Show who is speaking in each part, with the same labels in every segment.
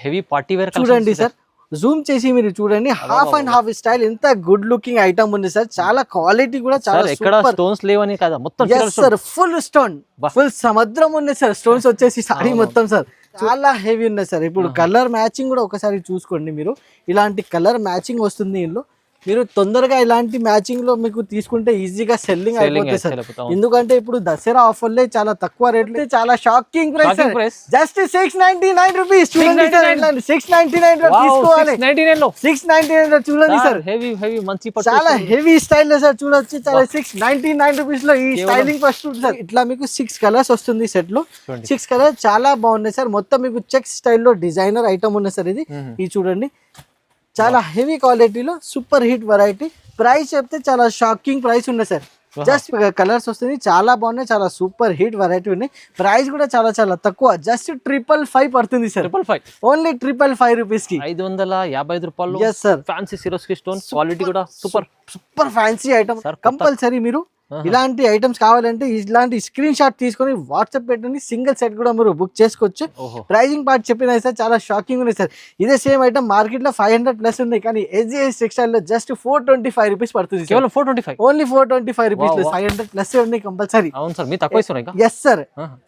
Speaker 1: Heavy party wear
Speaker 2: చూడండి sir, Zoom చేసి మీరు చూడండి, హాఫ్ అండ్ హాఫ్ స్టైల్ ఎంత గుడ్ లుకింగ్ ఐటమ్ ఉంది సార్. చాలా క్వాలిటీ కూడా చాలా
Speaker 1: ఎక్కడ స్టోన్స్ లేవని కదా, మొత్తం
Speaker 2: సార్ ఫుల్ స్టోన్, ఫుల్ సముద్రం ఉన్నాయి సార్ స్టోన్స్ వచ్చేసి సారీ మొత్తం సార్. చాలా హెవీ ఉన్నాయి సార్. ఇప్పుడు కలర్ మ్యాచింగ్ కూడా ఒకసారి చూసుకోండి మీరు, ఇలాంటి కలర్ మ్యాచింగ్ వస్తుంది ఇందులో. మీరు తొందరగా ఇలాంటి మ్యాచింగ్ లో మీకు తీసుకుంటే ఈజీగా సెల్లింగ్ అయిపోతుంది సార్. ఎందుకంటే ఇప్పుడు దసరా ఆఫర్లే చాలా తక్కువ రేట్లు, చాలా షాకింగ్ ప్రైస్, జస్ట్ 699 రూపీస్. చూడండి సార్, 699 తీసుకోవాలి, 699 చూడండి సార్. చాలా హెవీ స్టైల్ సార్, చూడొచ్చు. చాలా 699 రూపీస్ లో ఈ స్టైలింగ్ ఫస్ట్ సార్. ఇట్లా మీకు 6 కలర్స్ వస్తుంది సెట్ లో. 6 కలర్స్ చాలా బాగున్నాయి సార్. మొత్తం మీకు చెక్ స్టైల్లో డిజైనర్ ఐటమ్ ఉన్నాయి సార్. ఇది చూడంండి, చాలా హెవీ క్వాలిటీలో సూపర్ హిట్ వెరైటీ. ప్రైస్ చెప్తే చాలా షాకింగ్ ప్రైస్ ఉన్నాయి సార్. జస్ట్ కలర్స్ వస్తుంది, చాలా బాగున్నాయి, చాలా సూపర్ హిట్ వెరైటీ ఉన్నాయి. ప్రైస్ కూడా చాలా చాలా తక్కువ, జస్ట్ 555 పడుతుంది సార్. ఓన్లీ 555 రూపీస్ కి
Speaker 1: 555 రూపాయలు.
Speaker 2: Yes sir,
Speaker 1: fancy Swarovski stone quality కూడా super
Speaker 2: super fancy item. Compulsory మీరు ఇలాంటి ఐటమ్స్ కావాలంటే ఇలాంటి స్క్రీన్ షాట్ తీసుకొని వాట్సాప్ పెట్టండి, సింగిల్ సెట్ కూడా మీరు బుక్ చేసుకోవచ్చు. ప్రైజింగ్ పార్ట్ చెప్పిన సార్ చాలా షాకింగ్ ఉంది సార్. ఇదే సేమ్ ఐటమ్ మార్కెట్ లో 500 ప్లస్ ఉంది, కానీ SJS టెక్స్టైల్ లో జస్ట్ 425 రూపీస్ పడుతుంది.
Speaker 1: కేవలం 425,
Speaker 2: ఓన్లీ 425 రూపీస్. 500 ప్లస్ ఉంది కంపల్సరీ.
Speaker 1: అవును సార్, మీ తక్కువ ఇస్తున్నారు.
Speaker 2: Yes sir,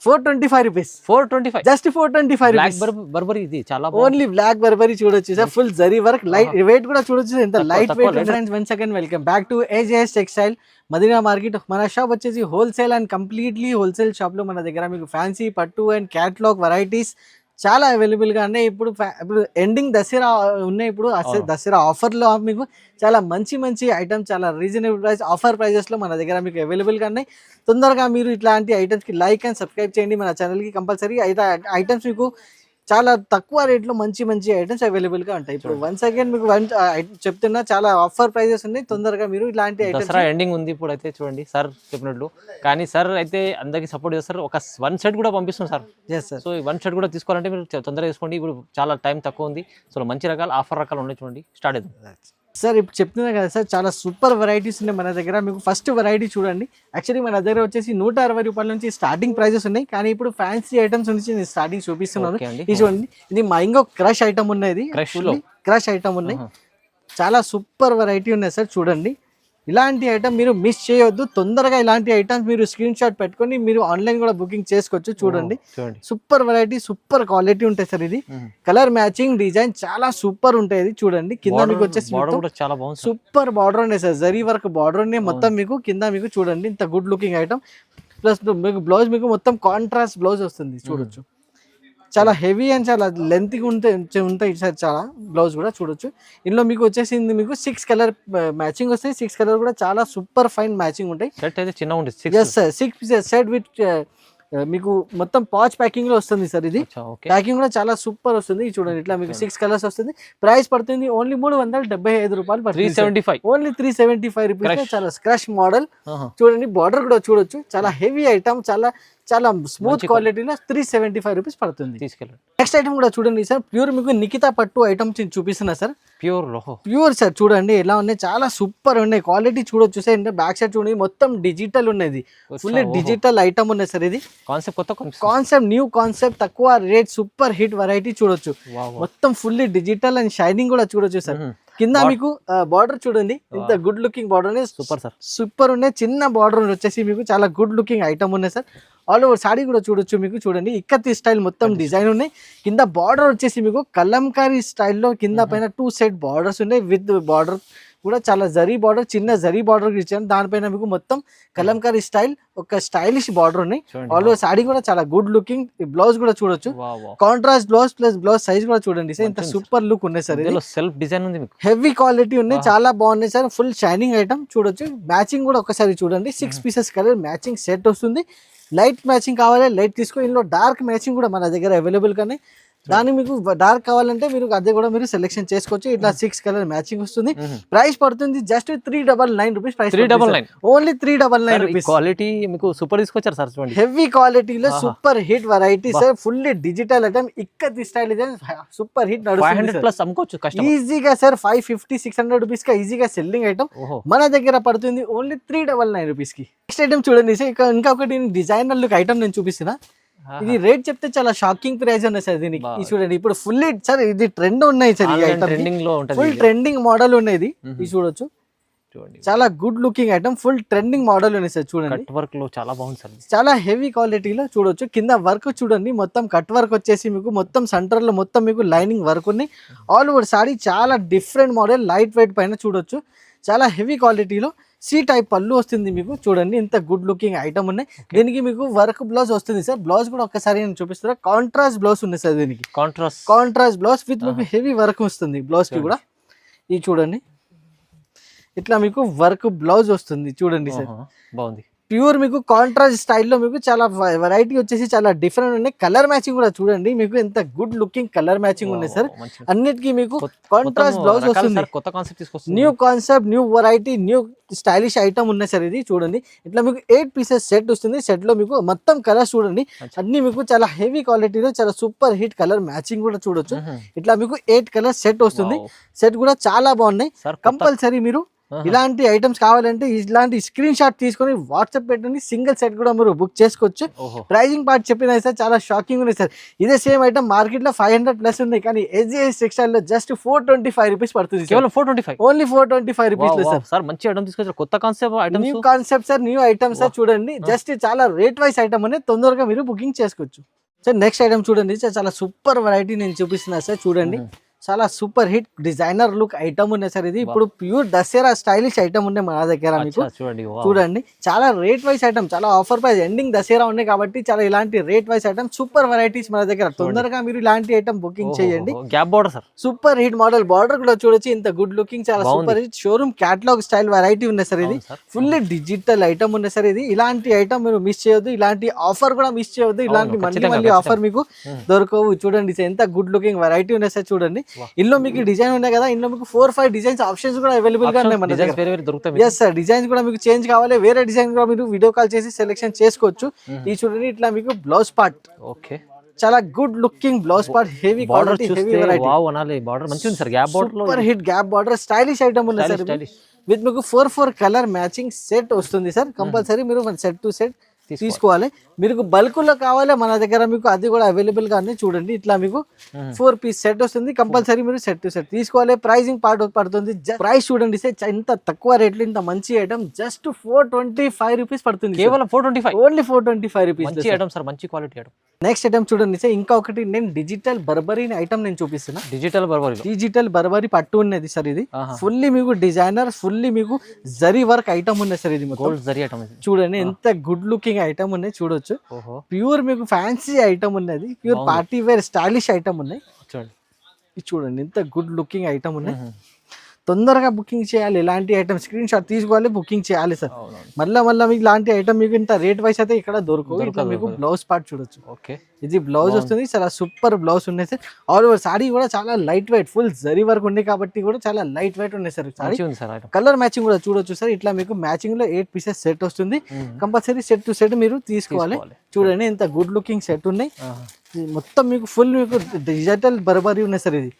Speaker 2: 425 rupees,
Speaker 1: 425,
Speaker 2: just 425 rupees.
Speaker 1: Burberry ఇది చాలా
Speaker 2: ఓన్లీ బ్లాక్ బర్బరీ చూడొచ్చు sir. Full zari work, light weight కూడా చూడొచ్చు ఎంత light weight. Friends, once again welcome back to SJS textile Madina market. మన షాప్ వచ్చేసి wholesale and completely wholesale shop లో మన దగ్గర మీకు ఫ్యాన్సీ పట్టు అండ్ క్యాటలాగ్ వెరైటీస్ చాలా అవైలబుల్ గా ఉన్నాయి. ఇప్పుడు ఎండింగ్ దసరా ఉన్నాయి. ఇప్పుడు దసరా ఆఫర్ లో మీకు చాలా మంచి మంచి ఐటమ్స్, చాలా రీజనబుల్ ప్రైస్, ఆఫర్ ప్రైజెస్ లో మన దగ్గర మీకు అవైలబుల్ గా ఉన్నాయి. తొందరగా మీరు ఇట్లాంటి ఐటమ్స్ కి లైక్ అండ్ సబ్స్క్రైబ్ చేయండి మన ఛానల్ కి. కంపల్సరీ ఐటమ్స్ మీకు చాలా తక్కువ రేట్లో మంచి మంచి ఐటమ్స్ అవైలబుల్ గా ఉంటాయి. ఇప్పుడు వన్స్ అగైన్ మీకు చెప్తున్నా, చాలా ఆఫర్ ప్రైజెస్ ఉన్నాయి. తొందరగా మీరు ఇలాంటి
Speaker 1: దసరా ఎండింగ్ ఉంది ఇప్పుడు అయితే చూడండి సార్ చెప్పినట్లు. కానీ సార్ అయితే అందరికి సపోర్ట్ చేస్తారు, ఒక 1 సెట్ కూడా పంపిస్తుంది సార్. సో 1 సెట్ కూడా తీసుకోవాలంటే మీరు తొందరగా తీసుకోండి. ఇప్పుడు చాలా టైం తక్కువ ఉంది. సో మంచి రకాలు ఆఫర్ రకాలు ఉన్నాయి చూడండి. స్టార్ట్ అవుతుంది
Speaker 2: సార్. ఇప్పుడు చెప్తున్నా కదా సార్, చాలా సూపర్ వెరైటీస్ ఉన్నాయి మన దగ్గర. మీకు ఫస్ట్ వెరైటీ చూడండి. యాక్చువల్లీ మన దగ్గర వచ్చేసి 160 రూపాయల నుంచి స్టార్టింగ్ ప్రైజెస్ ఉన్నాయి, కానీ ఇప్పుడు ఫ్యాన్సీ ఐటమ్స్ నుంచి నేను స్టార్టింగ్ చూపిస్తున్నాను. ఇది చూడండి, ఇది మ్యాంగో క్రష్ ఐటమ్ ఉన్నది, క్రష్ ఐటమ్ ఉన్నాయి. చాలా సూపర్ వెరైటీ ఉన్నాయి సార్. చూడండి, ఇలాంటి ఐటమ్ మీరు మిస్ చేయొద్దు. తొందరగా ఇలాంటి ఐటమ్స్ మీరు స్క్రీన్ షాట్ పెట్టుకొని మీరు ఆన్లైన్ కూడా బుకింగ్ చేసుకోవచ్చు. చూడండి, సూపర్ వెరైటీ, సూపర్ క్వాలిటీ ఉంటాయి సార్. ఇది కలర్ మ్యాచింగ్ డిజైన్ చాలా సూపర్ ఉంటాయి. చూడండి, కింద మీకు వచ్చేసి సూపర్ బార్డర్ ఉన్నాయి సార్. జరీ వర్క్ బార్డర్ ఉన్నాయి మొత్తం మీకు కింద. మీకు చూడండి, ఇంత గుడ్ లుకింగ్ ఐటమ్. ప్లస్ మీకు బ్లౌజ్ మీకు మొత్తం కాంట్రాస్ట్ బ్లౌజ్ వస్తుంది. చూడొచ్చు, చాలా హెవీ అండ్ చాలా లెంత్గా ఉంటాయి సార్. చాలా బ్లౌజ్ కూడా చూడొచ్చు. ఇందులో మీకు వచ్చేసింది మీకు 6 కలర్ మ్యాచింగ్ వస్తాయి. 6 కలర్ కూడా చాలా సూపర్ ఫైన్ మ్యాచింగ్ ఉంటాయి.
Speaker 1: సెట్ అయితే చిన్న ఉంటుంది.
Speaker 2: 6 సెట్ విత్ మీకు మొత్తం పాచ్ ప్యాకింగ్ లో వస్తుంది సార్. ఇది ప్యాకింగ్ కూడా చాలా సూపర్ వస్తుంది. చూడండి, ఇట్లా మీకు 6 కలర్స్ వస్తుంది. ప్రైస్ పడుతుంది ఓన్లీ 375 రూపాయలు.
Speaker 1: 375,
Speaker 2: ఓన్లీ 375 రూపీస్. చాలా స్క్రష్ మోడల్. చూడండి, బార్డర్ కూడా చూడొచ్చు. చాలా హెవీ ఐటమ్, చాలా చాలా స్మూత్ క్వాలిటీలో 375 రూపీస్ పడుతుంది. నెక్స్ట్ ఐటమ్ కూడా చూడండి సార్. ప్యూర్ మీకు నిఖితా పట్టు ఐటమ్స్ చూపిస్తున్నా సార్. Pure sir. చూడండి ఎలా ఉన్నాయి, చాలా సూపర్ ఉన్నాయి. క్వాలిటీ చూడొచ్చు సార్. అంటే బ్యాక్ సైడ్ చూడండి, మొత్తం డిజిటల్ ఉన్నది, ఫుల్ డిజిటల్ ఐటమ్ ఉన్నాయి సార్. ఇది కాన్సెప్ట్, న్యూ కాన్సెప్ట్, తక్కువ రేట్, సూపర్ హిట్ వెరైటీ చూడొచ్చు. మొత్తం ఫుల్లీ డిజిటల్ అండ్ షైనింగ్ కూడా చూడొచ్చు సార్. కింద మీకు బార్డర్ చూడండి, ఇంత good looking border super sir. Super ఉన్నాయి. చిన్న బార్డర్ వచ్చేసి మీకు చాలా గుడ్ లుకింగ్ ఐటమ్ ఉన్నాయి సార్. ఆల్ ఓవర్ సాడీ కూడా చూడొచ్చు. మీకు చూడండి, ఇక్కత్తి స్టైల్ మొత్తం డిజైన్ ఉన్నాయి. కింద బార్డర్ వచ్చేసి మీకు కలంకారీ స్టైల్లో కింద పైన 2 సెట్ బార్డర్స్ ఉన్నాయి. విత్ బార్డర్ కూడా చాలా జరీ బార్డర్, చిన్న జరీ బార్డర్ ఇచ్చాను. దానిపైన మీకు మొత్తం కలంకారీ స్టైల్, ఒక స్టైలిష్ బార్డర్ ఉన్నాయి. ఆల్ ఓవర్ సాడీ కూడా చాలా గుడ్ లుకింగ్. బ్లౌజ్ కూడా చూడొచ్చు, contrast blouse plus blouse size కూడా చూడండి సార్. ఇంత సూపర్ లుక్ ఉన్నాయి సార్.
Speaker 1: సెల్ఫ్ డిజైన్ ఉంది,
Speaker 2: హెవీ క్వాలిటీ ఉన్నాయి, చాలా బాగున్నాయి సార్. ఫుల్ షైనింగ్ ఐటమ్ చూడొచ్చు. మ్యాచింగ్ కూడా ఒకసారి చూడండి, 6 పీసెస్ కలర్ మ్యాచింగ్ సెట్ వస్తుంది. లైట్ మ్యాచింగ్ కావాలి, లైట్ తీసుకో. ఇందులో డార్క్ మ్యాచింగ్ కూడా మన దగ్గర అవైలబుల్ కానీ, దాన్ని మీకు డార్క్ కావాలంటే మీరు అదే కూడా మీరు సెలెక్షన్ చేసుకోవచ్చు. ఇట్లా 6 కలర్ మ్యాచింగ్ వస్తుంది. ప్రైస్ పడుతుంది just 399 rupees. Price 399, only 399 rupees.
Speaker 1: Quality మీకు సూపర్ తీసుకొచ్చారు సార్. చూడండి,
Speaker 2: హెవీ క్వాలిటీలో super hit variety sir. Fully digital item, ఇక్కత్తి స్టైల్ సూపర్ హిట్ నడుస్తుంది.
Speaker 1: 500 ప్లస్ అమ్ముకోవచ్చు
Speaker 2: ఈజీగా సార్. 550-600 రూపీస్ గా ఈజీగా సెల్లింగ్ ఐటమ్ మన దగ్గర పడుతుంది ఓన్లీ 399 రూపీస్ కి. నెక్స్ట్ ఐటమ్ చూడండి సార్, ఇంకొకటి డిజైనర్ లుక్ ఐటమ్ నేను చూపిస్తున్నా. ఇది రేట్ చెప్తే చాలా షాకింగ్ ప్రైస్ ఉన్నాయి సార్ దీనికి. ఇది చూడండి ఇప్పుడు ఫుల్లీ సార్ ఇది ట్రెండ్ ఉన్నాయి సార్, ఈ ఐటమ్
Speaker 1: ట్రెండింగ్ లో ఉంటుంది,
Speaker 2: ఫుల్ ట్రెండింగ్ మోడల్ ఉన్నది. ఇది చూడొచ్చు, చాలా good looking item, full trending model ఉన్నాయి సార్. చూడండి
Speaker 1: కట్ వర్క్ లో చాలా బాగుంది సార్,
Speaker 2: చాలా హెవీ క్వాలిటీలో చూడొచ్చు. కింద వర్క్ చూడండి, మొత్తం కట్ వర్క్ వచ్చేసి మీకు మొత్తం సెంటర్ లో మొత్తం మీకు లైనింగ్ వర్క్ ఉన్నాయి. ఆల్ ఓవర్ సారీ చాలా డిఫరెంట్ మోడల్, లైట్ వెయిట్ పైన చూడొచ్చు, చాలా హెవీ క్వాలిటీలో సి టైప్ పళ్ళు వస్తుంది మీకు. చూడండి ఇంత గుడ్ లుకింగ్ ఐటమ్ ఉన్నాయి. దీనికి మీకు వర్క్ బ్లౌజ్ వస్తుంది సార్. బ్లౌజ్ కూడా ఒక్కసారి నేను చూపిస్తారా, కాంట్రాస్ట్ బ్లౌజ్ ఉంది సార్ దీనికి, కాంట్రాస్ట్ బ్లౌజ్ విత్ మీకు హెవీ వర్క్ వస్తుంది బ్లౌజ్ కి కూడా. ఇది చూడండి ఇట్లా మీకు వర్క్ బ్లౌజ్ వస్తుంది చూడండి సార్,
Speaker 1: బాగుంది.
Speaker 2: ప్యూర్ మీకు కాంట్రాస్ట్ స్టైల్లో మీకు చాలా వెరైటీ వచ్చేసి చాలా డిఫరెంట్ ఉన్నాయి. కలర్ మ్యాచింగ్ కూడా చూడండి మీకు ఎంత గుడ్ లుకింగ్ కలర్ మ్యాచింగ్ ఉన్నాయి సార్. అన్నిటికీ మీకు కాంట్రాస్ట్ బ్లౌజ్ వస్తుంది,
Speaker 1: కొత్త కాన్సెప్ట్ తీసుకొస్తుంది,
Speaker 2: new concept, new variety, new stylish item ఉన్నాయి సార్. ఇది చూడండి ఇట్లా మీకు 8 పీసెస్ సెట్ వస్తుంది. సెట్ లో మీకు మొత్తం కలర్స్ చూడండి అన్ని మీకు చాలా హెవీ క్వాలిటీలో చాలా సూపర్ హిట్ కలర్ మ్యాచింగ్ కూడా చూడొచ్చు. ఇట్లా మీకు 8 కలర్ సెట్ వస్తుంది. సెట్ కూడా చాలా బాగున్నాయి. కంపల్సరీ మీరు ఇలాంటి ఐటమ్స్ కావాలంటే ఇలాంటి స్క్రీన్ షాట్ తీసుకొని వాట్సాప్ పెట్టండి, సింగిల్ సెట్ కూడా మీరు బుక్ చేసుకోవచ్చు. ప్రైజింగ్ పార్ట్ చెప్పినా సార్ చాలా షాకింగ్ ఉన్నాయి సార్. ఇదే సేమ్ ఐటమ్ మార్కెట్ లో 500 ప్లస్ ఉన్నాయి, కానీ SGS టెక్స్టైల్ లో జస్ట్ 425 రూపీస్ పడుతుంది.
Speaker 1: కేవలం 425,
Speaker 2: ఓన్లీ 425 రూపీస్ లో సార్.
Speaker 1: సార్ మంచి ఐటమ్ తీసుకొచ్చారు, కొత్త concept,
Speaker 2: new concept sir, new item sir. చూడండి జస్ట్ చాలా రేట్ వైస్ ఐటమ్ అనేది తొందరగా మీరు బుకింగ్ చేసుకోవచ్చు సార్. నెక్స్ట్ ఐటమ్ చూడండి సార్, చాలా సూపర్ వెరైటీ నేను చూపిస్తున్నా సార్. చూడండి చాలా super hit designer look item ఉన్నాయి సార్. ఇది ఇప్పుడు ప్యూర్ దసరా స్టైలిష్ ఐటమ్ ఉన్నాయి మన దగ్గర మీకు. చూడండి చాలా రేట్ వైస్ ఐటమ్, చాలా ఆఫర్ ప్రైస్, ఎండింగ్ దసరా ఉన్నాయి కాబట్టి చాలా ఇలాంటి rate wise item super varieties మన దగ్గర. తొందరగా మీరు ఇలాంటి ఐటమ్ బుకింగ్ చేయండి.
Speaker 1: Gap border sir,
Speaker 2: super hit model, border కూడా చూడొచ్చు ఇంత గుడ్ లుకింగ్, చాలా super hit showroom catalogue style variety ఉన్నాయి సార్. ఇది ఫుల్లీ డిజిటల్ ఐటమ్ ఉన్నాయి సార్. ఇది ఇలాంటి ఐటమ్ మీరు మిస్ చేయొద్దు, ఇలాంటి ఆఫర్ కూడా మిస్ చేయొద్దు. ఇలాంటి మళ్ళీ ఆఫర్ మీకు దొరకవు. చూడండి ఎంత గుడ్ లుకింగ్ వెరైటీ ఉన్నాయి సార్. చూడండి ఇందులో మీకు డిజైన్ ఉన్నాయి కదా, ఇందులో మీకు 4-5 డిజైన్స్ ఆప్షన్స్ కూడా అవైలబుల్ గా ఉన్నాయి మన దగ్గర. ఎస్ సార్, డిజైన్స్ కూడా మీకు చేంజ్ కావాలి, వేరే డిజైన్ కూడా మీరు వీడియో కాల్ చేసి సెలెక్షన్ చేసుకోవచ్చు. ఈ చూడండి ఇట్లా మీకు బ్లౌజ్ పార్ట్, ఓకే చాలా good looking blouse part, heavy quality, heavy variety.
Speaker 1: Wow అనాలి, బార్డర్ మంచిగా ఉంది సార్. గ్యాప్ బార్డర్ లో
Speaker 2: super hit gap border stylish item ఉంది సార్. విత్ మీకు 4 కలర్ మ్యాచింగ్ సెట్ వస్తుంది సార్. కంపల్సరీ మీరు సెట్ టు సెట్ తీసుకోవాలి. మీకు బల్క్ లో కావాలి మన దగ్గర మీకు అది కూడా అవైలబుల్ గా ఉంది. చూడండి ఇట్లా మీకు 4 పీస్ సెట్ వస్తుంది. కంపల్సరీ మీరు సెట్ టు సెట్ తీసుకోవాలి. ప్రైజింగ్ పార్ట్ పడుతుంది. ప్రైస్ చూడండి ఇంత తక్కువ రేట్లు, ఇంత మంచి ఐటమ్ జస్ట్ 425 రూపీస్ పడుతుంది.
Speaker 1: కేవలం 425,
Speaker 2: ఓన్లీ 425 రూపీస్.
Speaker 1: మంచి ఐటమ్ సార్, మంచి క్వాలిటీ ఐటమ్.
Speaker 2: నెక్స్ట్ ఐటమ్ చూడండి సార్, ఇంకా ఒకటి నేను డిజిటల్ బర్బరీ ఐటమ్ నేను చూపిస్తున్నా. డిజిటల్ బర్బరీ పట్టు ఉన్నది సార్. ఇది ఫుల్లీ మీకు డిజైనర్, ఫుల్లీ మీకు జరీ వర్క్ ఐటమ్ ఉన్నది సార్. ఇది చూడండి ఎంత గుడ్ లుకింగ్ ఐటమ్ ఉన్నాయి చూడొచ్చు. ప్యూర్ మీకు ఫ్యాన్సీ ఐటమ్ ఉన్నది, pure party wear stylish item ఉన్నాయి. చూడండి ఎంత గుడ్ లుకింగ్ ఐటమ్ ఉన్నాయి. తొందరగా బుకింగ్ చేయాలి. ఇలాంటి ఐటమ్ స్క్రీన్ షాట్ తీసుకోవాలి, బుకింగ్ చేయాలి సార్. మళ్ళీ మీకు ఇలాంటి ఐటమ్ మీకు ఇంత రేట్ వైస్ అయితే ఇక్కడ దొరకవు. ఇట్లా మీకు బ్లౌజ్ పార్ట్ చూడొచ్చు, ఇది బ్లౌజ్ వస్తుంది. చాలా సూపర్ బ్లౌజ్ ఉన్నాయి సార్. ఆల్ ఓవర్ సారీ కూడా చాలా light weight, full zari work ఉంది కాబట్టి కూడా చాలా లైట్ వెయిట్ ఉన్నాయి సార్. సారీ కలర్ మ్యాచింగ్ కూడా చూడొచ్చు సార్. ఇట్లా మీకు మ్యాచింగ్ లో 8 పీసెస్ సెట్ వస్తుంది. కంపల్సరీ సెట్ టు సెట్ మీరు తీసుకోవాలి. చూడండి ఎంత గుడ్ లుకింగ్ సెట్ ఉన్నాయి. మొత్తం మీకు ఫుల్ మీకు డిజిటల్ బర్బరీ ఉన్నాయి సార్. ఇది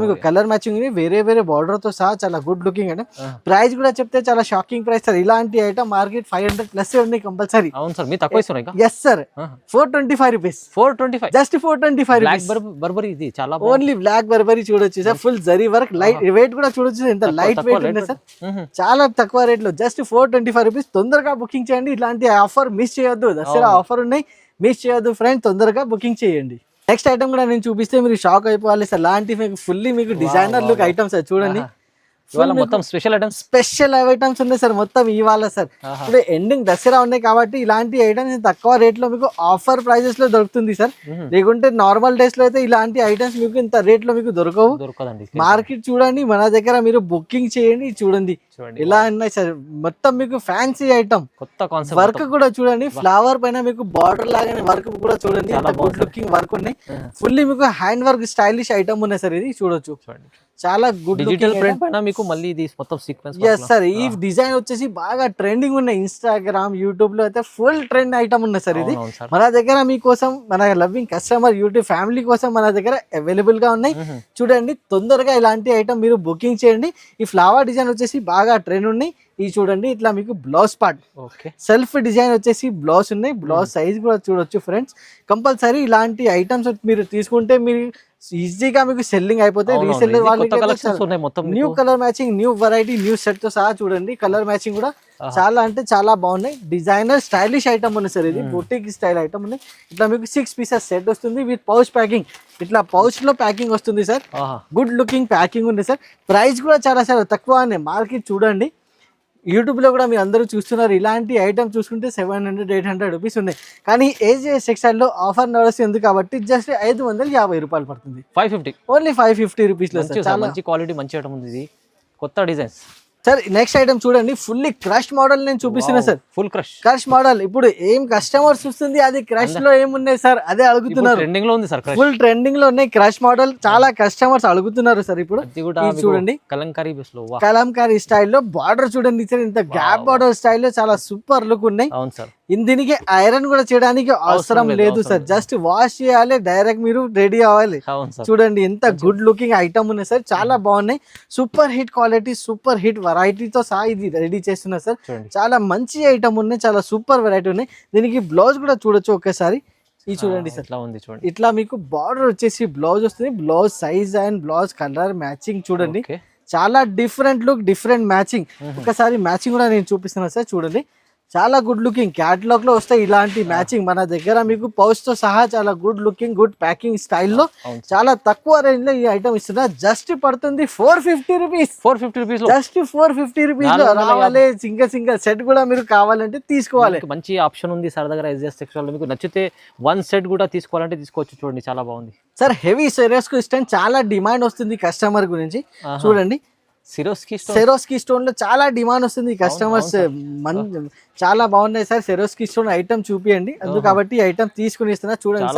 Speaker 2: మీకు కలర్ మ్యాచింగ్ వేరే వేరే బార్డర్ తో సహా చాలా గుడ్ లుకింగ్ ఐటమ్. ప్రైస్ కూడా చెప్తే చాలా షాకింగ్ ప్రైస్ సార్. ఇలాంటి ఐటమ్ మార్కెట్ 500 ప్లస్ ఉన్నాయి compulsory. Yes sir, 425 rupees. 425, just 425 rupees. Only black Burberry చూడొచ్చు sir. Full zari work, light weight కూడా చూడొచ్చు ఎంత లైట్ వెయిట్ ఉంది సార్. చాలా తక్కువ రేట్ లో జస్ట్ 425 రూపీస్. తొందరగా బుకింగ్ చేయండి. ఇలాంటి ఆఫర్ మిస్ చేయొద్దు. దసరా ఆఫర్ ఉన్నాయి, మిస్ చేయొద్దు ఫ్రెండ్. తొందరగా బుకింగ్ చేయండి. నెక్స్ట్ ఐటమ్ కూడా నేను చూపిస్తే మీరు షాక్ అయిపోవాలి సార్. లాంటి మీకు ఫుల్లీ మీకు డిజైనర్ లుక్ ఐటమ్ సార్. చూడండి
Speaker 1: మొత్తం స్పెషల్
Speaker 2: ఐటమ్స్ ఉన్నాయి సార్. మొత్తం ఇవాళ సార్ ఇప్పుడు ఎండింగ్ దసరా ఉన్నాయి కాబట్టి ఇలాంటి ఐటమ్స్ తక్కువ రేట్ లో మీకు ఆఫర్ ప్రైజెస్ లో దొరుకుతుంది సార్. లేకుంటే నార్మల్ డేస్ లో అయితే ఇలాంటి ఐటమ్స్ మీకు ఇంత రేట్ లో మీకు దొరకవు. మార్కెట్ చూడండి మన దగ్గర మీరు బుకింగ్ చేయండి. చూడండి ఇలా ఉన్నాయి సార్. మొత్తం మీకు ఫ్యాన్సీ ఐటమ్, కొత్త కాన్సెప్ట్ వర్క్ కూడా చూడండి. ఫ్లవర్ పైన మీకు బార్డర్ లాగానే వర్క్ కూడా చూడండి, గుడ్ లుకింగ్ వర్క్ ఉన్నాయి. ఫుల్లీ మీకు హ్యాండ్ వర్క్ స్టైలిష్ ఐటమ్ ఉన్నాయి సార్. ఇది చూడొచ్చు చాలా గుడ్
Speaker 1: డిజిటల్ ప్రింట్ పైన మీకు మళ్ళీ ఇది మొత్తం సీక్వెన్స్.
Speaker 2: yes సార్, ఈ డిజైన్ వచ్చేసి బాగా ట్రెండింగ్ ఉన్నాయి. ఇన్స్టాగ్రామ్, యూట్యూబ్ లో అయితే ఫుల్ ట్రెండ్ ఐటమ్ ఉన్నాయి సార్. ఇది మన దగ్గర మీకోసం, మన లవ్వింగ్ కస్టమర్ యూట్యూబ్ ఫ్యామిలీ కోసం మన దగ్గర అవైలబుల్ గా ఉన్నాయి. చూడండి తొందరగా ఇలాంటి ఐటమ్ మీరు బుకింగ్ చేయండి. ఈ ఫ్లవర్ డిజైన్ వచ్చేసి బాగా బాగా ట్రెండ్ ఉన్నాయి. ఈ చూడండి ఇట్లా మీకు blouse part
Speaker 1: okay
Speaker 2: self design వచ్చేసి బ్లౌజ్ ఉన్నాయి. బ్లౌజ్ సైజ్ కూడా చూడొచ్చు ఫ్రెండ్స్. కంపల్సరీ ఇలాంటి ఐటమ్స్ మీరు తీసుకుంటే మీరు ఈజీగా మీకు సెల్లింగ్ అయిపోతాయి. రీసెల్లర్ వాళ్ళకి new colour matching, new variety, new set తో సహా చూడండి. కలర్ మ్యాచింగ్ కూడా చాలా అంటే చాలా బాగున్నాయి. డిజైనర్ స్టైలిష్ ఐటమ్ ఉంది సార్, ఇది బొటిక్ స్టైల్ ఐటమ్ ఉంది. ఇట్లా మీకు 6 పీసెస్ సెట్ వస్తుంది విత్ పౌచ్ ప్యాకింగ్. ఇట్లా పౌచ్ లో ప్యాకింగ్ వస్తుంది సార్. గుడ్ లుకింగ్ ప్యాకింగ్ ఉంది సార్. ప్రైస్ కూడా చాలా సార్ తక్కువ మార్కెట్ చూడండి. యూట్యూబ్ లో కూడా మీరు అందరూ చూస్తున్నారు. ఇలాంటి ఐటమ్ చూసుకుంటే 700-800 రూపీస్ ఉన్నాయి. కానీ ఏజేఎస్ టెక్స్టైల్ లో ఆఫర్ నడుస్తుంది కాబట్టి జస్ట్ 550 రూపాయలు పడుతుంది.
Speaker 1: 550
Speaker 2: ఓన్లీ 550 రూపీస్ లో
Speaker 1: చాలా మంచి క్వాలిటీ, మంచి ఐటమ్ ఉంది. ఇది కొత్త డిజైన్స్
Speaker 2: సార్. నెక్స్ట్ ఐటమ్ చూడండి, ఫుల్లీ క్రష్ మోడల్ నేను చూపిస్తున్నా సార్.
Speaker 1: Full
Speaker 2: crush model. ఇప్పుడు ఏం కస్టమర్స్ చూస్తుంది అది క్రష్ లో ఏమున్నాయి సార్ అదే అడుగుతున్నారు.
Speaker 1: ట్రెండింగ్ లో ఉంది సార్,
Speaker 2: ఫుల్ ట్రెండింగ్ లో ఉన్నాయి క్రష్ మోడల్. చాలా కస్టమర్స్ అడుగుతున్నారు సార్. ఇప్పుడు చూడండి కలంకారీ స్టైల్లో బార్డర్ చూడండి సార్. ఇంత గ్యాప్ బార్డర్ స్టైల్లో చాలా సూపర్ లుక్ ఉన్నాయి.
Speaker 1: అవును సార్.
Speaker 2: దీనికి ఐరన్ కూడా చేయడానికి అవసరం లేదు సార్. జస్ట్ వాష్ చేయాలి, డైరెక్ట్ మీరు రెడీ అవ్వాలి. చూడండి ఎంత గుడ్ లుకింగ్ ఐటమ్ ఉన్నాయి సార్. చాలా బాగున్నాయి. Super hit quality, super hit వెరైటీతో సహా ఇది రెడీ చేస్తున్నారు సార్. చాలా మంచి ఐటమ్ ఉన్నాయి, చాలా సూపర్ వెరైటీ ఉన్నాయి. దీనికి బ్లౌజ్ కూడా చూడొచ్చు ఒకేసారి. ఇది చూడండి సార్, ఇట్లా మీకు బార్డర్ వచ్చేసి బ్లౌజ్ వస్తుంది. Blouse size and blouse colour matching చూడండి. చాలా డిఫరెంట్ లుక్, డిఫరెంట్ మ్యాచింగ్. ఒకసారి మ్యాచింగ్ కూడా నేను చూపిస్తున్నాను సార్. చూడండి చాలా గుడ్ లుకింగ్. క్యాటలాగ్ లో వస్తాయి ఇలాంటి మ్యాచింగ్ మన దగ్గర మీకు పౌచ్ తో సహా. చాలా గుడ్ లుకింగ్, గుడ్ ప్యాకింగ్ స్టైల్లో చాలా తక్కువ రేంజ్ లో ఈ ఐటమ్ ఇస్తున్నా. జస్ట్ పడుతుంది 450 రూపీస్. 450 రూపీస్ జస్ట్ 450 రూపీస్ లో రావాలి. సింగిల్ సెట్ కూడా మీరు కావాలంటే తీసుకోవాలి.
Speaker 1: మంచి ఆప్షన్ ఉంది సార్ దగ్గర. ఏజేఎస్ టెక్స్టైల్ లో మీకు నచ్చితే 1 సెట్ కూడా తీసుకోవాలంటే తీసుకోవచ్చు. చూడండి చాలా బాగుంది
Speaker 2: సార్. హెవీ సెరోస్కి స్టోన్ చాలా డిమాండ్ వస్తుంది కస్టమర్ గురించి. చూడండి సెరోస్కి స్టోన్ లో చాలా డిమాండ్ వస్తుంది కస్టమర్స్. చాలా బాగున్నాయి సార్. సెరోస్కి స్టోన్ ఐటమ్ చూపియండి. అందుకు కాబట్టి ఐటమ్ తీసుకుని ఇస్తున్నా. చూడండి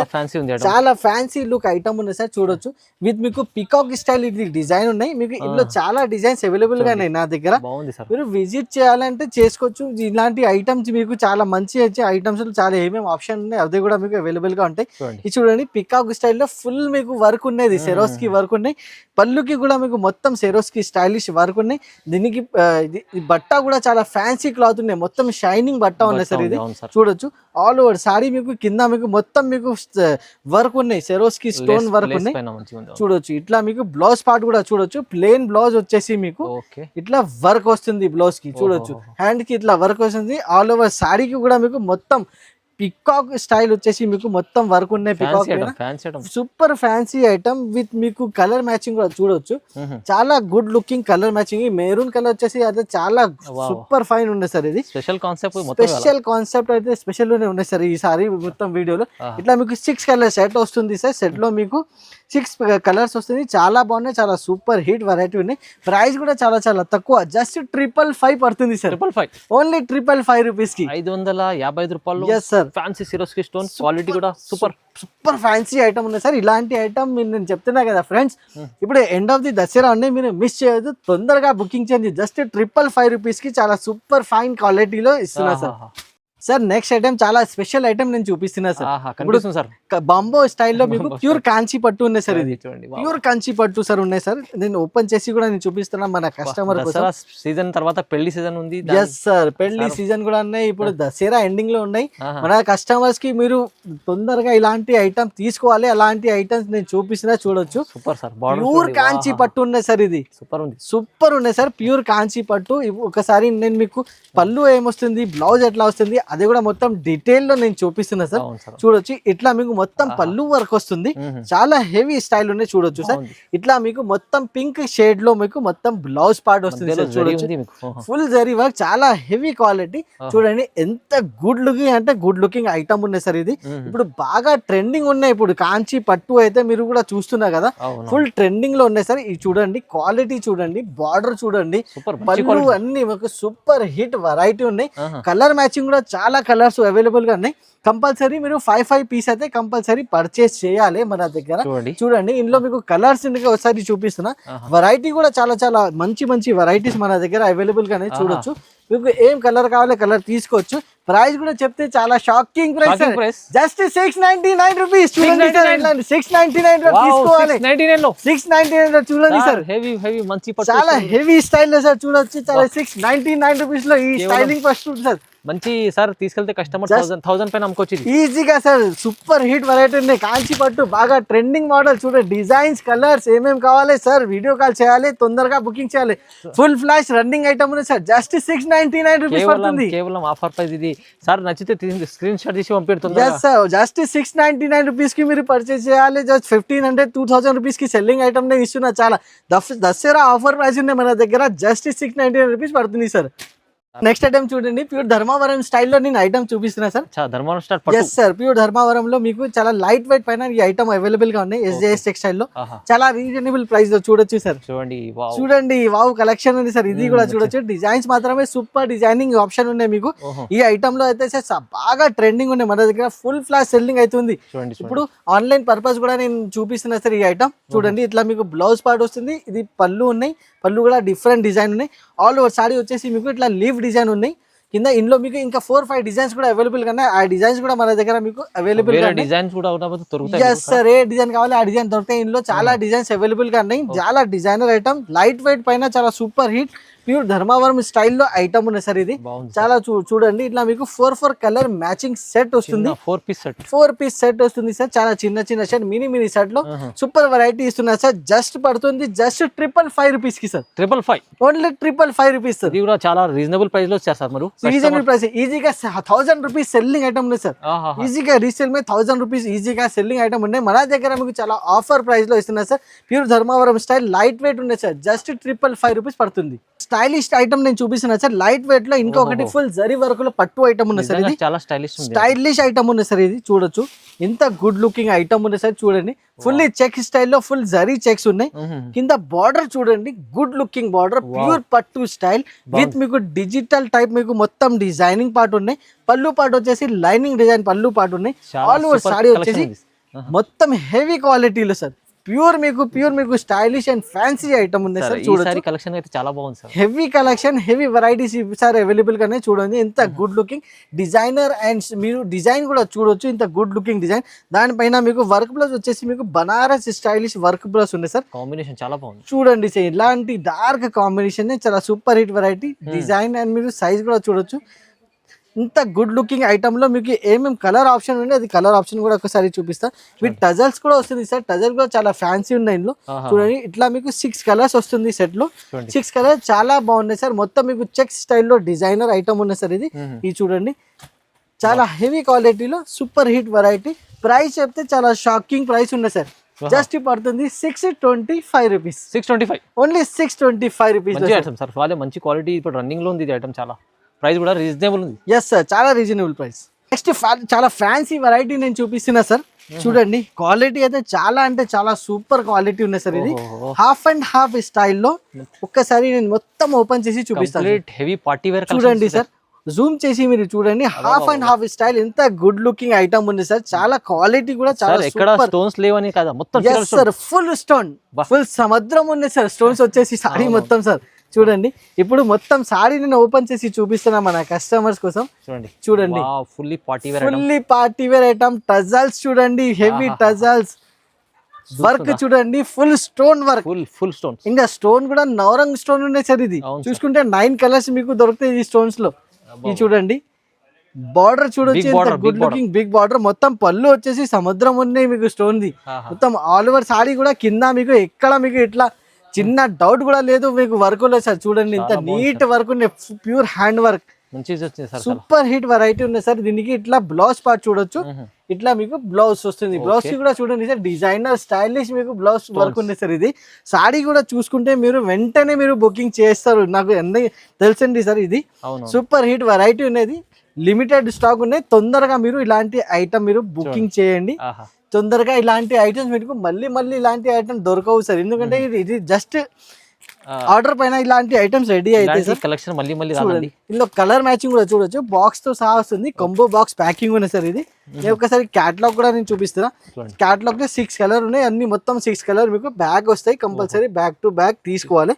Speaker 2: చాలా ఫ్యాన్సీ లుక్ ఐటమ్ ఉంది సార్. చూడొచ్చు విత్ మీకు పికాక్ స్టైల్ ఇది డిజైన్ ఉన్నాయి. మీకు ఇందులో చాలా డిజైన్స్ అవైలబుల్ గా ఉన్నాయి నా దగ్గర. మీరు విజిట్ చేయాలంటే చేసుకోవచ్చు. ఇలాంటి ఐటమ్స్ మీకు చాలా మంచి వచ్చే ఐటమ్స్ చాలా ఏమేమి ఆప్షన్ ఉన్నాయి అవి కూడా మీకు అవైలబుల్ గా ఉంటాయి. ఇది చూడండి పికాక్ స్టైల్లో ఫుల్ మీకు వర్క్ ఉన్నది. సెరోస్కి వర్క్ ఉన్నాయి. పళ్ళుకి కూడా మీకు మొత్తం సెరోస్కి స్టైలిష్ వర్క్ ఉన్నాయి. దీనికి బట్ట కూడా చాలా ఫ్యాన్సీ క్లాత్ ఉన్నాయి. మొత్తం షైనింగ్ బట్ట ఉన్నాయి సార్. ఇది చూడొచ్చు ఆల్ ఓవర్ సారీ మీకు కింద మీకు మొత్తం మీకు వర్క్ ఉన్నాయి. సెరోస్కి స్టోన్ వర్క్ ఉన్నాయి. చూడొచ్చు ఇట్లా మీకు బ్లౌజ్ పార్ట్ కూడా చూడొచ్చు. ప్లెయిన్ బ్లౌజ్ వచ్చేసి మీకు ఇట్లా వర్క్ వస్తుంది. బ్లౌజ్ కి చూడొచ్చు హ్యాండ్ కి ఇట్లా వర్క్ వస్తుంది. ఆల్ ఓవర్ సారీకి కూడా మీకు మొత్తం పికాక్ స్టైల్ వచ్చేసి మీకు మొత్తం వర్క్ ఉన్నాయి. Peacock super fancy item with మీకు కలర్ మ్యాచింగ్ కూడా చూడొచ్చు. చాలా good looking colour matching. Maroon colour వచ్చేసి అయితే చాలా సూపర్ ఫైన్ ఉంది సార్. ఇది స్పెషల్ కాన్సెప్ట్ అయితే స్పెషల్ లోనే ఉన్నాయి సార్. ఈ సారీ మొత్తం వీడియోలో ఇట్లా మీకు 6 కలర్ సెట్ వస్తుంది సార్. సెట్ లో మీకు 6 కలర్స్ వస్తుంది. చాలా బాగున్నాయి. చాలా సూపర్ హిట్ వెరైటీ ఉన్నాయి. ప్రైస్ కూడా చాలా చాలా తక్కువ. జస్ట్ 555 పడుతుంది సార్. ఓన్లీ 555 రూపీస్ కి
Speaker 1: 555 రూపాయలు.
Speaker 2: Yes sir.
Speaker 1: Fancy Swarovski stone quality కూడా
Speaker 2: సూపర్ ఫ్యాన్సీ ఐటమ్ ఉంది సార్. ఇలాంటి ఐటమ్ నేను చెప్తున్నా కదా ఫ్రెండ్స్. ఇప్పుడు ఎండ్ ఆఫ్ ది దసరా ఉన్నాయి, మీరు మిస్ చేయొద్దు. తొందరగా బుకింగ్ చేయండి. జస్ట్ 555 రూపీస్ కి చాలా సూపర్ ఫైన్ క్వాలిటీలో ఇస్తున్నా సార్. సార్ నెక్స్ట్ ఐటమ్ చాలా స్పెషల్ ఐటమ్ నేను చూపిస్తున్నా సార్. బాంబో స్టైల్లో మీకు ప్యూర్ కాంచి పట్టు ఉన్నాయి సార్. ఇది ప్యూర్ కాంచి పట్టు సార్ ఉన్నాయి సార్. నేను ఓపెన్ చేసి కూడా నేను చూపిస్తున్నా మన కస్టమర్
Speaker 1: సీజన్ తర్వాత పెళ్లి సీజన్ ఉంది.
Speaker 2: ఎస్ సార్ పెళ్లి సీజన్ కూడా ఉన్నాయి. ఇప్పుడు దసరా ఎండింగ్ లో ఉన్నాయి. మన కస్టమర్స్ కి మీరు తొందరగా ఇలాంటి ఐటమ్ తీసుకోవాలి. అలాంటి ఐటమ్స్ నేను చూపిస్తున్నా. చూడొచ్చు ప్యూర్ కాంచి పట్టు ఉన్నాయి సార్. ఇది సూపర్ ఉన్నాయి సార్. ప్యూర్ కాంచి పట్టు. ఒకసారి నేను మీకు పళ్ళు ఏమొస్తుంది, బ్లౌజ్ ఎట్లా వస్తుంది అది కూడా మొత్తం డీటెయిల్ లో నేను చూపిస్తున్నా సార్. చూడొచ్చు ఇట్లా మీకు మొత్తం పళ్ళు వర్క్ వస్తుంది. చాలా హెవీ స్టైల్ ఉన్నాయి. చూడొచ్చు సార్ ఇట్లా మీకు మొత్తం పింక్ షేడ్ లో మీకు మొత్తం బ్లౌజ్ పార్ట్ వస్తుంది సార్. చూడొచ్చు ఫుల్ జరీ వర్క్. చాలా హెవీ క్వాలిటీ. చూడండి ఎంత గుడ్ లుకింగ్ అంటే గుడ్ లుకింగ్ ఐటమ్ ఉన్నాయి సార్. ఇది ఇప్పుడు బాగా ట్రెండింగ్ ఉన్నాయి. ఇప్పుడు కాంచి పట్టు అయితే మీరు కూడా చూస్తున్నారు కదా, ఫుల్ ట్రెండింగ్ లో ఉన్నాయి సార్. ఇది చూడండి క్వాలిటీ చూడండి, బార్డర్ చూడండి, పళ్ళు అన్ని సూపర్ హిట్ వెరైటీ ఉన్నాయి. కలర్ మ్యాచింగ్ కూడా చాలా కలర్స్ అవైలబుల్ గా ఉన్నాయి. కంపల్సరీ మీరు 5 పీస్ అయితే కంపల్సరీ పర్చేస్ చేయాలి మన దగ్గర. చూడండి ఇందులో మీకు కలర్స్ ఒకసారి చూపిస్తున్నా. వెరైటీ కూడా చాలా చాలా మంచి వెరైటీస్ మన దగ్గర అవైలబుల్ గానే చూడొచ్చు. మీకు ఏం కలర్ కావాలో కలర్ తీసుకోవచ్చు. ప్రైస్ కూడా చెప్తే చాలా షాకింగ్ ప్రైస్, జస్ట్ 699 రూపీస్. చూడండి 699 తీసుకోవాలి. 699 లో చూడండి సార్, చాలా హెవీ స్టైల్ లో సార్ చూడొచ్చు. చాలా 699 రూపీస్ లో ఈ స్టైలింగ్ ఫస్ట్ సార్
Speaker 1: మంచి సార్. తీసుకెళ్తే కస్టమర్ 1000 పైన అమ్ముకోవచ్చు
Speaker 2: ఈజీగా సార్. సూపర్ హిట్ వెరైటీ ఉన్నాయి. కాంచి పట్టు బాగా ట్రెండింగ్ మోడల్. చూడండి డిజైన్స్ కలర్స్ ఏమేమి కావాలి సార్, వీడియో కాల్ చేయాలి, తొందరగా బుకింగ్ చేయాలి. ఫుల్ ఫ్లాష్ రన్నింగ్ ఐటమ్ ఉంది సార్. జస్ట్ 699 రూపీస్ పడుతుంది.
Speaker 1: కేవలం ఆఫర్ ప్రైస్ ఇది సార్. నచ్చితే స్క్రీన్ షాట్ తీసి పంపిస్తుంది.
Speaker 2: జస్ట్ 699 రూపీస్ కి మీరు పర్చేస్ చేయాలి. జస్ట్ 1500-2000 రూపీస్ కి సెల్లింగ్ ఐటమ్ నే ఇస్తున్నా. చాలా దసరా ఆఫర్ ప్రైస్ ఉన్నాయి మన దగ్గర. జస్ట్ 699 రూపీస్ పడుతుంది సార్. నెక్స్ట్ ఐటమ్ చూడండి, ప్యూర్ ధర్మవరం స్టైల్లో నేను ఐటమ్ చూపిస్తున్నా sir.
Speaker 1: Dharmavaram style
Speaker 2: yes sir, pure ధర్మవరంలో మీకు చాలా లైట్ వెయిట్ పైన ఈ ఐటమ్ అవైలబుల్ గా ఉన్నాయి. SJS టెక్స్టైల్ లో చాలా రీజనబుల్ ప్రైస్ లో చూడొచ్చు సార్. చూడండి వావ్ కలెక్షన్ ఉంది సార్. ఇది కూడా చూడొచ్చు. డిజైన్స్ మాత్రమే సూపర్ డిజైనింగ్ ఆప్షన్ ఉన్నాయి మీకు. ఈ ఐటమ్ లో అయితే సార్ బాగా ట్రెండింగ్ ఉన్నాయి మన దగ్గర. ఫుల్ ఫ్లాష్ సెల్లింగ్ అవుతుంది. ఇప్పుడు ఆన్లైన్ పర్పస్ కూడా నేను చూపిస్తున్నా సార్. ఈ ఐటమ్ చూడండి, ఇట్లా మీకు బ్లౌజ్ పార్ట్ వస్తుంది. ఇది పళ్ళు ఉన్నాయి. పళ్ళు కూడా డిఫరెంట్ డిజైన్ ఉన్నాయి. ఆల్ ఓవర్ సారీ వచ్చేసి మీకు ఇట్లా లీవ్ డిజైన్ ఉన్నాయి. కింద ఇందులో మీకు ఇంకా 4-5 డిజైన్స్ కూడా అవైలబుల్ గా ఉన్నాయి. ఆ డిజైన్స్ కూడా మన దగ్గర మీకు అవైలబుల్ గా
Speaker 1: డిజైన్స్ కూడా
Speaker 2: సార్. ఏ డిజైన్ కావాలి ఆ డిజైన్ దొరుకుతాయి. ఇందులో చాలా డిజైన్స్ అవైలబుల్ గా ఉన్నాయి. చాలా డిజైనర్ ఐటమ్, లైట్ వెయిట్ పైన చాలా సూపర్ హిట్ ప్యూర్ ధర్మవరం స్టైల్లో ఐటమ్ ఉన్నాయి సార్. ఇది చాలా చూడండి, ఇట్లా మీకు 4 కలర్ మ్యాచింగ్ సెట్ వస్తుంది. 4 పీస్ సెట్ వస్తుంది సార్. చాలా చిన్న సెట్, మినీ సెట్ లో సూపర్ వెరైటీ ఇస్తున్నారు సార్. జస్ట్ పడుతుంది జస్ట్ 555 రూపీస్ కి సార్.
Speaker 1: 555
Speaker 2: only 555 rupees sir.
Speaker 1: ఇది కూడా చాలా రీజనబుల్ ప్రైస్ లో వచ్చారు సార్. మీరు
Speaker 2: రీజనబుల్ ప్రైస్ ఈజీగా 1000 రూపీస్ సెల్లింగ్ ఐటమ్ ఉంది సార్. ఈజీగా రీసేల్ మీద 1000 రూపీస్ ఈజీగా సెల్లింగ్ ఐటమ్ ఉన్నాయి. మన దగ్గర మీకు చాలా ఆఫర్ ప్రైస్ లో ఇస్తున్నారు sir. Pure Dharmavaram style light weight ఉన్నాయి సార్. జస్ట్ 555 రూపీస్ పడుతుంది. స్టైలిష్ ఐటమ్ నేను చూపిస్తున్నా సార్. లైట్ వెయిట్ లో ఇంకొకటి ఫుల్ జరీ వర్క్ లో పట్టు ఐటమ్ ఉంది సార్. ఇది
Speaker 1: చాలా
Speaker 2: స్టైలిష్ ఐటమ్ ఉంది సార్. ఇది చూడొచ్చు, ఎంత గుడ్ లుకింగ్ ఐటమ్ ఉంది సార్. చూడండి ఫుల్లీ చెక్ స్టైల్లో ఫుల్ జరీ చెక్స్ ఉన్నాయి. కింద బార్డర్ చూడండి, గుడ్ లుకింగ్ బార్డర్, ప్యూర్ పట్టు స్టైల్ విత్ మీకు డిజిటల్ టైప్ మీకు మొత్తం డిజైనింగ్ పార్ట్ ఉన్నాయి. పళ్ళు పార్ట్ వచ్చేసి లైనింగ్ డిజైన్ పళ్ళు పార్ట్ ఉన్నాయి. ఆల్ ఓవర్ సారీ వచ్చేసి మొత్తం హెవీ క్వాలిటీలో సార్. ప్యూర్ మీకు స్టైలిష్ అండ్ ఫ్యాన్సీ ఐటమ్ ఉంది సార్. చూడండి
Speaker 1: కలెక్షన్ అయితే చాలా బాగుంది sir.
Speaker 2: Heavy collection, heavy varieties sir available గానే. చూడండి ఎంత గుడ్ లుకింగ్ డిజైనర్ అండ్ మీరు డిజైన్ కూడా చూడొచ్చు. ఇంత గుడ్ లుకింగ్ డిజైన్. దానిపైన మీకు వర్క్ బ్లౌజ్ వచ్చేసి మీకు బనారస్ స్టైలిష్ వర్క్ బ్లౌజ్ ఉంది సార్.
Speaker 1: కాంబినేషన్ చాలా బాగుంది.
Speaker 2: చూడండి సార్, ఇలాంటి డార్క్ కాంబినేషన్ చాలా super hit variety design. And మీరు సైజ్ కూడా చూడొచ్చు. ఇంత గుడ్ లుకింగ్ ఐటమ్ లో మీకు ఏమేమి కలర్ ఆప్షన్ ఉంది, అది కలర్ ఆప్షన్ కూడా ఒకసారి చూపిస్తా. విత్ టజల్స్ కూడా వస్తుంది సార్. టజల్ కూడా చాలా ఫ్యాన్సీ ఉన్నాయి ఇందులో. చూడండి ఇట్లా మీకు 6 కలర్స్ వస్తుంది సెట్ లో. 6 కలర్స్ చాలా బాగున్నాయి సార్. మొత్తం మీకు చెక్ స్టైల్లో డిజైనర్ ఐటమ్ ఉన్నాయి సార్. ఇది చూడండి చాలా హెవీ క్వాలిటీలో సూపర్ హిట్ వెరైటీ. ప్రైస్ చెప్తే చాలా షాకింగ్ ప్రైస్ ఉన్నాయి సార్. జస్ట్ పడుతుంది 625 రూపీస్.
Speaker 1: 625
Speaker 2: only 625 rupees
Speaker 1: sir. మంచి క్వాలిటీ ఇప్పుడు రన్నింగ్ లో ఉంది ఐటమ్. చాలా ప్రైస్ కూడా రీజనబుల్ ఉంది.
Speaker 2: ఎస్ సార్, చాలా రీజనబుల్ ప్రైస్. నెక్స్ట్ చాలా ఫ్యాన్సీ వెరైటీ నేను చూపిస్తున్నా సార్. చూడండి క్వాలిటీ అయితే చాలా అంటే చాలా సూపర్ క్వాలిటీ ఉన్నాయి సార్. ఇది హాఫ్ అండ్ హాఫ్ స్టైల్లో. ఒక్కసారి నేను మొత్తం ఓపెన్ చేసి చూపిస్తాను.
Speaker 1: హెవీ పార్టీ వేర్
Speaker 2: చూడండి సార్, జూమ్ చేసి మీరు చూడండి. హాఫ్ అండ్ హాఫ్ స్టైల్ ఎంత గుడ్ లుకింగ్ ఐటమ్ ఉంది సార్. చాలా క్వాలిటీ కూడా చాలా
Speaker 1: స్టోన్స్ లేవని కదా మొత్తం.
Speaker 2: సార్ ఫుల్ స్టోన్, ఫుల్ సముద్రం ఉంది సార్. స్టోన్స్ వచ్చేసి సారీ మొత్తం సార్. చూడండి ఇప్పుడు మొత్తం సారీ నేను ఓపెన్ చేసి చూపిస్తున్నా మన కస్టమర్స్ కోసం. చూడండి
Speaker 1: fully
Speaker 2: party wear item. Tassels చూడండి, హెవీ టజల్స్ వర్క్ చూడండి, full stone work,
Speaker 1: full stone.
Speaker 2: ఇంకా స్టోన్ కూడా నవరంగ్ స్టోన్ ఉన్నాయి సార్. ఇది చూసుకుంటే 9 కలర్స్ మీకు దొరుకుతాయి ఈ స్టోన్స్ లో. ఇది చూడండి బార్డర్ చూడొచ్చు, గుడ్ లుకింగ్ బిగ్ బార్డర్. మొత్తం పళ్ళు వచ్చేసి సముద్రం ఉన్నాయి మీకు స్టోన్ ది. మొత్తం ఆల్ ఓవర్ సారీ కూడా కింద మీకు ఎక్కడ మీకు ఇట్లా చిన్న డౌట్ కూడా లేదు మీకు వర్క్ లో సార్. చూడండి ఇంత నీట్ వర్క్ ఉన్నాయి, pure hand work, super hit variety ఉన్నాయి సార్. దీనికి ఇట్లా బ్లౌజ్ పార్ట్ చూడొచ్చు. ఇట్లా మీకు బ్లౌజ్ వస్తుంది. బ్లౌజ్ కూడా చూడండి సార్, డిజైనర్ స్టైలిష్ మీకు బ్లౌజ్ వర్క్ ఉంది సార్. ఇది సారీ కూడా చూసుకుంటే మీరు వెంటనే మీరు బుకింగ్ చేస్తారు. నాకు ఎంత తెలుసండి సార్. ఇది సూపర్ హిట్ వెరైటీ ఉన్నది. లిమిటెడ్ స్టాక్ ఉన్నాయి. తొందరగా మీరు ఇలాంటి ఐటమ్ మీరు బుకింగ్ చేయండి. తొందరగా ఇలాంటి ఐటమ్స్ మీకు మళ్ళీ ఇలాంటి ఐటమ్ దొరకవు సార్. ఎందుకంటే ఇది జస్ట్ ఆర్డర్ పైన ఇలాంటి ఐటమ్స్ రెడీ అయితే సార్
Speaker 1: కలెక్షన్ మళ్ళీ మళ్ళీ రాదండి.
Speaker 2: ఇందులో కలర్ మ్యాచింగ్ కూడా చూడొచ్చు, బాక్స్ తో సహా వస్తుంది, కంబో బాక్స్ ప్యాకింగ్ ఉంది సార్ ఇది. నేను ఒకసారి క్యాటలాగ్ కూడా నేను చూపిస్తున్నా. క్యాటలాగ్ లో 6 కలర్ ఉన్నాయి, అన్ని మొత్తం 6 కలర్ మీకు బ్యాగ్ వస్తాయి, కంపల్సరీ బ్యాక్ టు బ్యాక్ తీసుకోవాలి.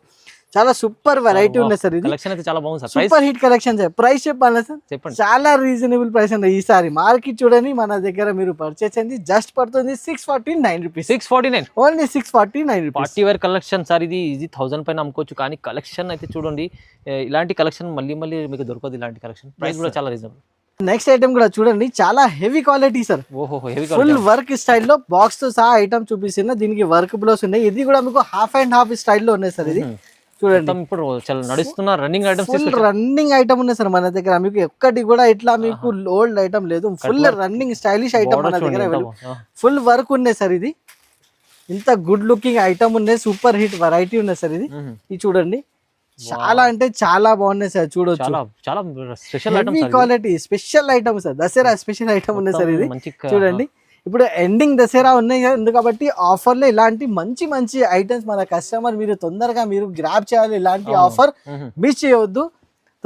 Speaker 2: చాలా సూపర్ వెరైటీ ఉంది సార్ ఇది.
Speaker 1: కలెక్షన్ అయితే చాలా బాగుంది sir.
Speaker 2: Super hit collection sir. Price చెప్పాలి సార్,
Speaker 1: చెప్పండి.
Speaker 2: చాలా రీజనబుల్ ప్రైస్ అండి. ఈసారి మార్కెట్ చూడండి, మన దగ్గర మీరు పర్చేస్ అయింది జస్ట్ పడుతుంది 649 rupees.
Speaker 1: 649
Speaker 2: only 649 rupees.
Speaker 1: Party wear collection sir ఇది. 1000 పైన అమ్ముకోవచ్చు, కానీ కలెక్షన్ అయితే చూడండి, ఇలాంటి కలెక్షన్ మళ్ళీ మళ్ళీ మీకు దొరకదు. ఇలాంటి కలెక్షన్ ప్రైస్ కూడా చాలా రీజనబుల్.
Speaker 2: నెక్స్ట్ ఐటమ్ కూడా చూడండి, చాలా హెవీ క్వాలిటీ సార్.
Speaker 1: ఓహో, హెవీ
Speaker 2: ఫుల్ వర్క్ స్టైల్లో బాక్స్ తో సహా ఐటమ్ చూపిస్తున్నా. దీనికి వర్క్ బ్లౌస్ ఉన్నాయి. ఇది కూడా మీకు హాఫ్ అండ్ హాఫ్ స్టైల్లో ఉన్నాయి సార్. ఇది చూడండి,
Speaker 1: ఇప్పుడు చాలా నడుస్తున్న running items,
Speaker 2: full running item ఉన్నాయి సార్ మన దగ్గర. మీకు ఒక్కటి కూడా ఇట్లా మీకు ఓల్డ్ ఐటమ్ లేదు, ఫుల్ రన్నింగ్ స్టైలిష్ ఐటమ్ మన దగ్గర. ఫుల్ వర్క్ ఉన్నాయి సార్. ఇది ఇంత గుడ్ లుకింగ్ ఐటమ్ ఉన్నాయి, సూపర్ హిట్ వెరైటీ ఉన్నాయి సార్. ఇది చూడండి, చాలా అంటే చాలా బాగున్నాయి సార్. చూడొచ్చు,
Speaker 1: చాలా special item,
Speaker 2: quality special item sir. Dasara special item ఉన్నాయి సార్. ఇది చూడండి, ఇప్పుడు ఎండింగ్ దసరా ఉన్నాయి కాబట్టి ఆఫర్లో ఇలాంటి మంచి మంచి ఐటమ్స్ మన కస్టమర్ మీరు తొందరగా మీరు గ్రాబ్ చేయాలి. ఇలాంటి ఆఫర్ మిస్ చేయవద్దు.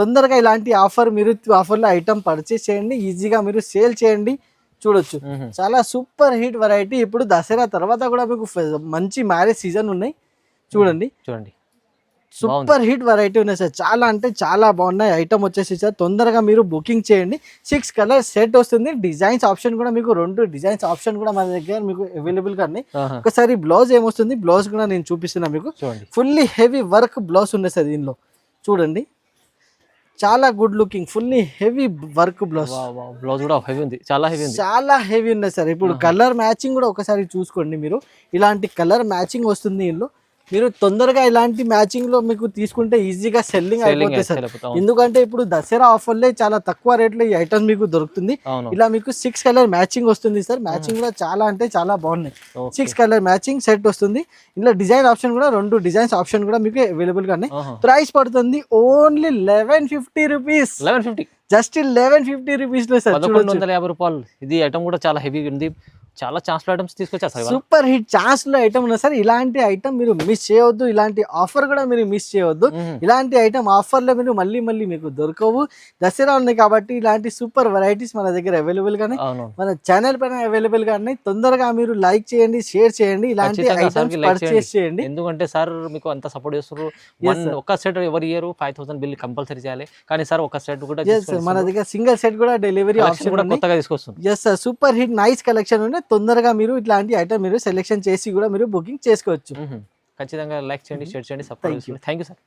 Speaker 2: తొందరగా ఇలాంటి ఆఫర్ మీరు ఆఫర్లో ఐటమ్ పర్చేస్ చేయండి, ఈజీగా మీరు సేల్ చేయండి. చూడొచ్చు, చాలా సూపర్ హిట్ వెరైటీ. ఇప్పుడు దసరా తర్వాత కూడా మీకు మంచి మ్యారేజ్ సీజన్ ఉన్నాయి. చూడండి, సూపర్ హిట్ వెరైటీ ఉన్నాయి సార్. చాలా అంటే చాలా బాగున్నాయి ఐటమ్ వచ్చేసి సార్. తొందరగా మీరు బుకింగ్ చేయండి. 6 కలర్ సెట్ వస్తుంది. డిజైన్స్ ఆప్షన్ కూడా మీకు 2 డిజైన్స్ ఆప్షన్ కూడా మన దగ్గర మీకు అవైలబుల్ గా ఉన్నాయి. ఒకసారి బ్లౌజ్ ఏమొస్తుంది, బ్లౌజ్ కూడా నేను చూపిస్తున్నా మీకు. ఫుల్లీ హెవీ వర్క్ బ్లౌజ్ ఉన్నాయి సార్ దీనిలో. చూడండి, చాలా good looking, fully heavy work blouse.
Speaker 1: Blouse కూడా హెవీ ఉంది, చాలా హెవీ ఉంది,
Speaker 2: చాలా హెవీ ఉన్నాయి సార్. ఇప్పుడు కలర్ మ్యాచింగ్ కూడా ఒకసారి చూసుకోండి మీరు. ఇలాంటి కలర్ మ్యాచింగ్ వస్తుంది దీనిలో. మీరు తొందరగా ఇలాంటి మ్యాచింగ్ లో మీకు తీసుకుంటే ఈజీగా సెల్లింగ్ అయిపోతుంది సార్. ఎందుకంటే ఇప్పుడు దసరా ఆఫర్లే చాలా తక్కువ రేట్లో ఈ ఐటమ్ మీకు దొరుకుతుంది. ఇలా మీకు 6 కలర్ మ్యాచింగ్ వస్తుంది సార్. మ్యాచింగ్ కూడా చాలా అంటే చాలా బాగున్నాయి. 6 కలర్ మ్యాచింగ్ సెట్ వస్తుంది. ఇందులో డిజైన్ ఆప్షన్ కూడా 2 డిజైన్స్ ఆప్షన్ కూడా మీకు అవైలబుల్ గా ఉన్నాయి. ప్రైస్ పడుతుంది ఓన్లీ 1150 రూపీస్. జస్ట్ 1150 రూపీస్ లో సార్.
Speaker 1: 1150 రూపాయలు. ఇది ఐటమ్ కూడా చాలా హెవీ ఉంది. చాలా ఛాన్స్ ఐటమ్స్ తీసుకొచ్చారు,
Speaker 2: సూపర్ హిట్ ఛాన్స్ లో ఐటమ్ ఉన్నాయి సార్. ఇలాంటి ఐటమ్ మీరు మిస్ చేయవద్దు. ఇలాంటి ఆఫర్ కూడా మీరు మిస్ చేయవద్దు. ఇలాంటి ఐటమ్ ఆఫర్ లో మీరు మళ్ళీ మళ్ళీ మీకు దొరకవు. దసరా ఉన్నాయి కాబట్టి ఇలాంటి సూపర్ వెరైటీస్ మన దగ్గర అవైలబుల్ గానే, మన ఛానల్ పైన అవైలబుల్ గా ఉన్నాయి. తొందరగా మీరు లైక్ చేయండి, షేర్ చేయండి, ఇలాంటి ఐటమ్స్ పర్చేస్ చేయండి.
Speaker 1: ఎందుకంటే సార్ మీకు అంత సపోర్ట్ చేస్తారు. ఒక సెట్ ఎవరి ఇయర్ 5000 బిల్ కంపల్సరీ చేయాలి, కానీ సార్ ఒక సెట్ కూడా
Speaker 2: మన దగ్గర సింగిల్ సెట్ కూడా డెలివరీ ఆప్షన్ కూడా
Speaker 1: కొత్తగా తీసుకొస్తుంది.
Speaker 2: Yes sir, super hit nice collection ఉంది. తొందరగా మీరు ఇట్లాంటి ఐటమ్ మీరు సెలెక్షన్ చేసి కూడా మీరు బుకింగ్ చేసుకోవచ్చు.
Speaker 1: ఖచ్చితంగా లైక్ చేయండి, షేర్ చేయండి, సపోర్ట్ చేయండి. Thank you sir.